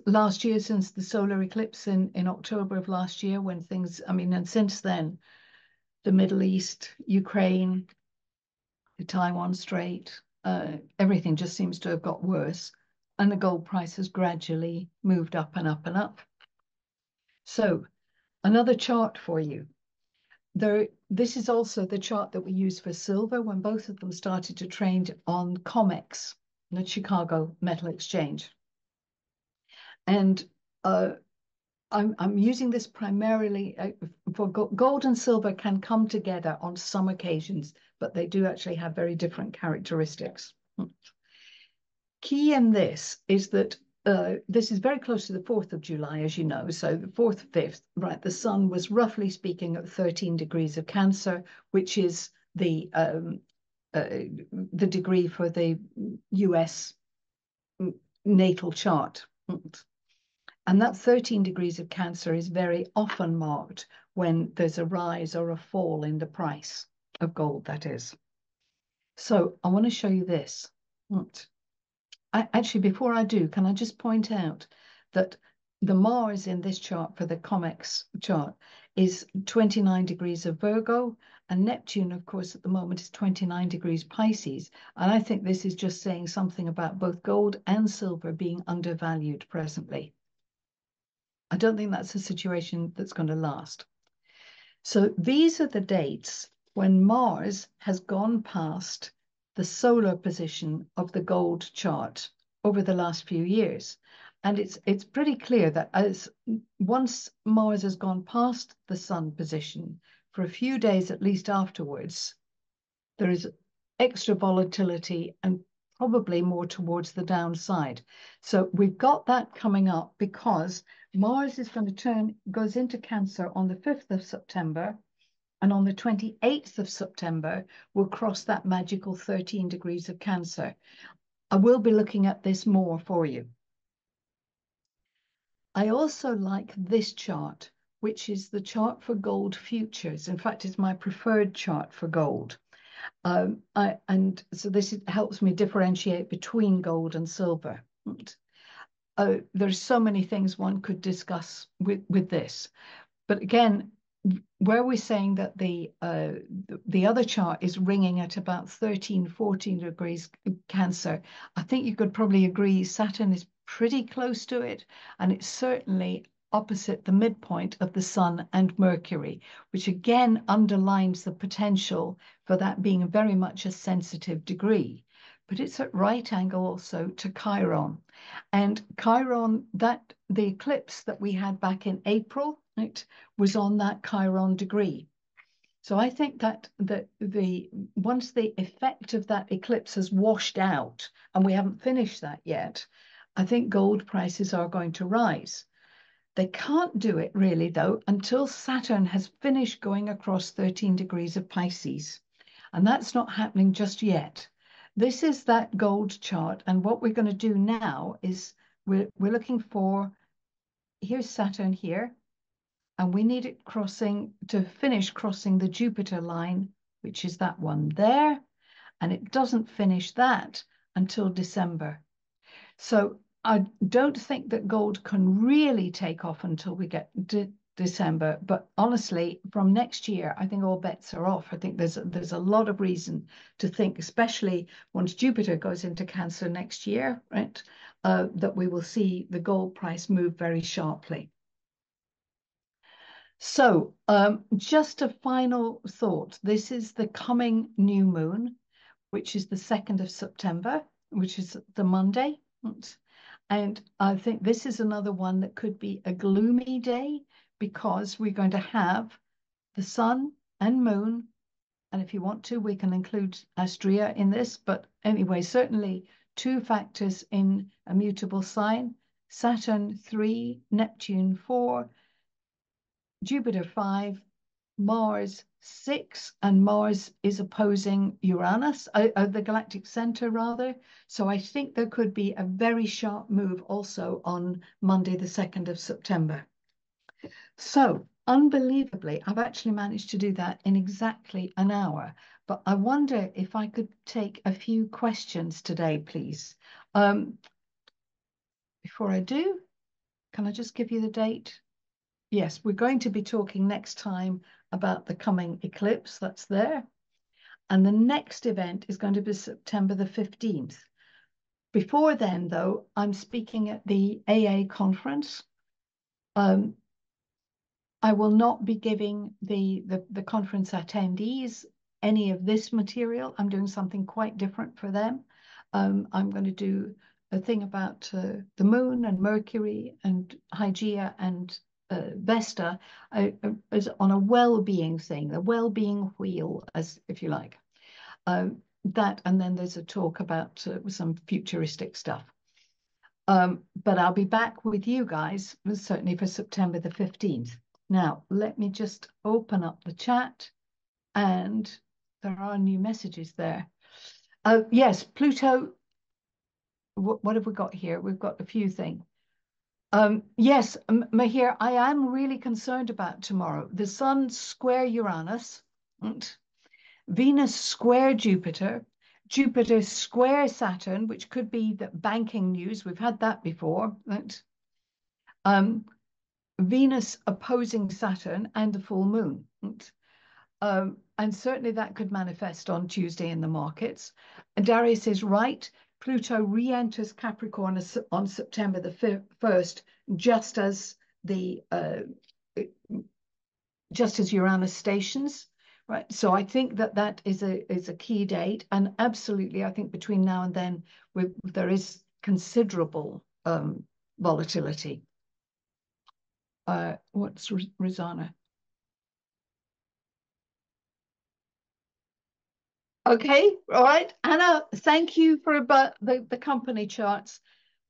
last year, since the solar eclipse in October of last year, when things, and since then, the Middle East, Ukraine, the Taiwan Strait, everything just seems to have got worse. And the gold price has gradually moved up and up and up. So another chart for you. This is also the chart that we use for silver when both of them started to trade on COMEX, the Chicago Metal Exchange. And I'm using this primarily for gold and silver can come together on some occasions, but they do actually have very different characteristics. Key in this is that this is very close to the 4th of July, as you know. So the 4th, 5th, right? The sun was roughly speaking at 13 degrees of Cancer, which is the degree for the US natal chart. And that 13 degrees of Cancer is very often marked when there's a rise or a fall in the price of gold, that is. So I want to show you this. Actually, before I do, can I just point out that the Mars in this chart for the COMEX chart is 29 degrees of Virgo, and Neptune, of course, at the moment is 29 degrees Pisces. And I think this is just saying something about both gold and silver being undervalued presently. I don't think that's a situation that's going to last. So these are the dates when Mars has gone past the solar position of the gold chart over the last few years. And it's pretty clear that once Mars has gone past the sun position, for a few days at least afterwards, there is extra volatility and probably more towards the downside. So we've got that coming up because Mars is going to goes into Cancer on the 5th of September, and on the 28th of September, we'll cross that magical 13 degrees of Cancer. I will be looking at this more for you. I also like this chart, which is the chart for gold futures. In fact, it's my preferred chart for gold. And so this helps me differentiate between gold and silver. There's so many things one could discuss with this. But again, where we're saying that the other chart is ringing at about 13, 14 degrees Cancer, I think you could probably agree Saturn is pretty close to it, and it's certainly opposite the midpoint of the Sun and Mercury, which again underlines the potential for that being very much a sensitive degree. but it's at right angle also to Chiron. And Chiron, that the eclipse that we had back in April, it was on that Chiron degree. So I think that the once the effect of that eclipse has washed out, and we haven't finished that yet, I think gold prices are going to rise. They can't do it really, though, until Saturn has finished going across 13 degrees of Pisces. And that's not happening just yet. This is that gold chart. And what we're going to do now is we're looking for, here's Saturn here, and we need it to finish crossing the Jupiter line, which is that one there. And it doesn't finish that until December. So I don't think that gold can really take off until we get to December. But honestly, from next year, I think all bets are off. I think there's a lot of reason to think, especially once Jupiter goes into Cancer next year, right, that we will see the gold price move very sharply. So just a final thought. This is the coming new moon, which is the 2nd of September, which is the Monday. And I think this is another one that could be a gloomy day because we're going to have the sun and moon. And if you want to, we can include Astrea in this. But anyway, certainly 2 factors in a mutable sign: Saturn 3, Neptune 4, Jupiter 5, Mars 6, and Mars is opposing Uranus, the galactic center rather. So I think there could be a very sharp move also on Monday, the 2nd of September. So unbelievably, I've actually managed to do that in exactly an hour. But I wonder if I could take a few questions today, please. Before I do, can I just give you the date? Yes, we're going to be talking next time about the coming eclipse that's there. And the next event is going to be September the 15th. Before then, though, I'm speaking at the AA conference. I will not be giving the conference attendees any of this material. I'm doing something quite different for them. I'm going to do a thing about the moon and Mercury and Hygeia and Vesta as on a well-being thing, the well-being wheel, as if you like. That, and then there's a talk about some futuristic stuff. But I'll be back with you guys, certainly for September the 15th. Now, let me just open up the chat, and there are new messages there. Yes, Pluto, what have we got here? We've got a few things. Yes, Mahir, I am really concerned about tomorrow. The Sun square Uranus, Venus square Jupiter, Jupiter square Saturn, which could be the banking news. We've had that before. Venus opposing Saturn and the full moon. And certainly that could manifest on Tuesday in the markets. And Darius is right. Pluto re-enters Capricorn on September the 1st, just as Uranus stations, right? So I think that is a key date, and absolutely, I think between now and then there is considerable volatility. What's Rosanna? Okay, all right. Anna, thank you for about the company charts.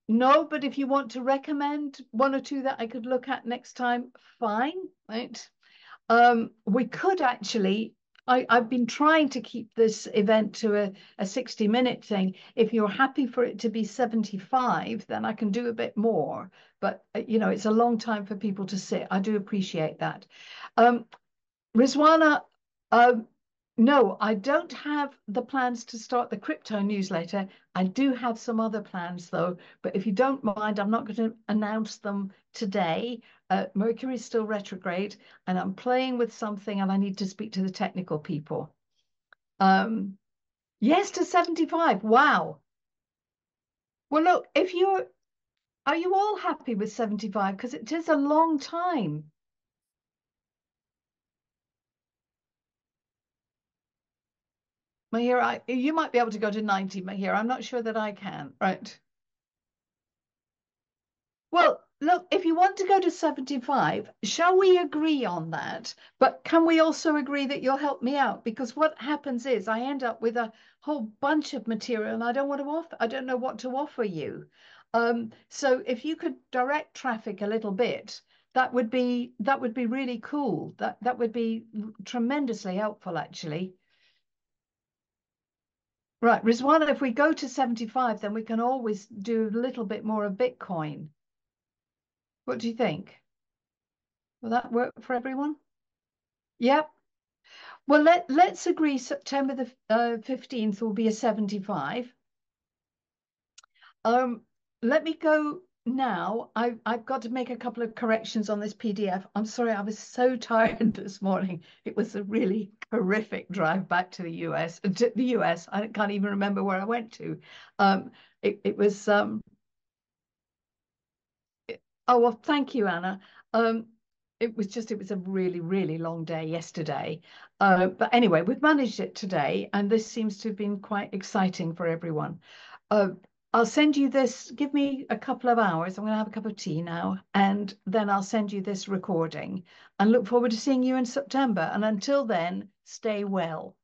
No, but if you want to recommend 1 or 2 that I could look at next time, fine, right? We could actually, I've been trying to keep this event to a 60-minute thing. If you're happy for it to be 75, then I can do a bit more. But, it's a long time for people to sit. I do appreciate that. Rizwana, no, I don't have the plans to start the crypto newsletter. I do have some other plans, though. But if you don't mind, I'm not going to announce them today. Mercury is still retrograde, and I'm playing with something, and I need to speak to the technical people. Yes, to 75. Wow. Well, look, are you all happy with 75? Because it is a long time. Mahira, you might be able to go to 90, Mahira. I'm not sure that I can. Right. Well, look, if you want to go to 75, shall we agree on that? But can we also agree that you'll help me out? Because what happens is I end up with a whole bunch of material and I don't want to offer, I don't know what to offer you. So if you could direct traffic a little bit, that would be really cool. That would be tremendously helpful, actually. Right, Rizwana, if we go to 75, then we can always do a little bit more of Bitcoin. What do you think? Will that work for everyone? Yep. Well, let's agree September the 15th will be a 75. Um, Let me go now. I've got to make a couple of corrections on this PDF. I'm sorry, I was so tired this morning. It was a really horrific drive back to the US. To the US, I can't even remember where I went to. It was Oh, well, thank you, Anna. Um, it was a really, really long day yesterday. But anyway, we've managed it today, and this seems to have been quite exciting for everyone. Uh, I'll send you this. Give me a couple of hours. I'm going to have a cup of tea now, and then I'll send you this recording and look forward to seeing you in September. And until then, stay well.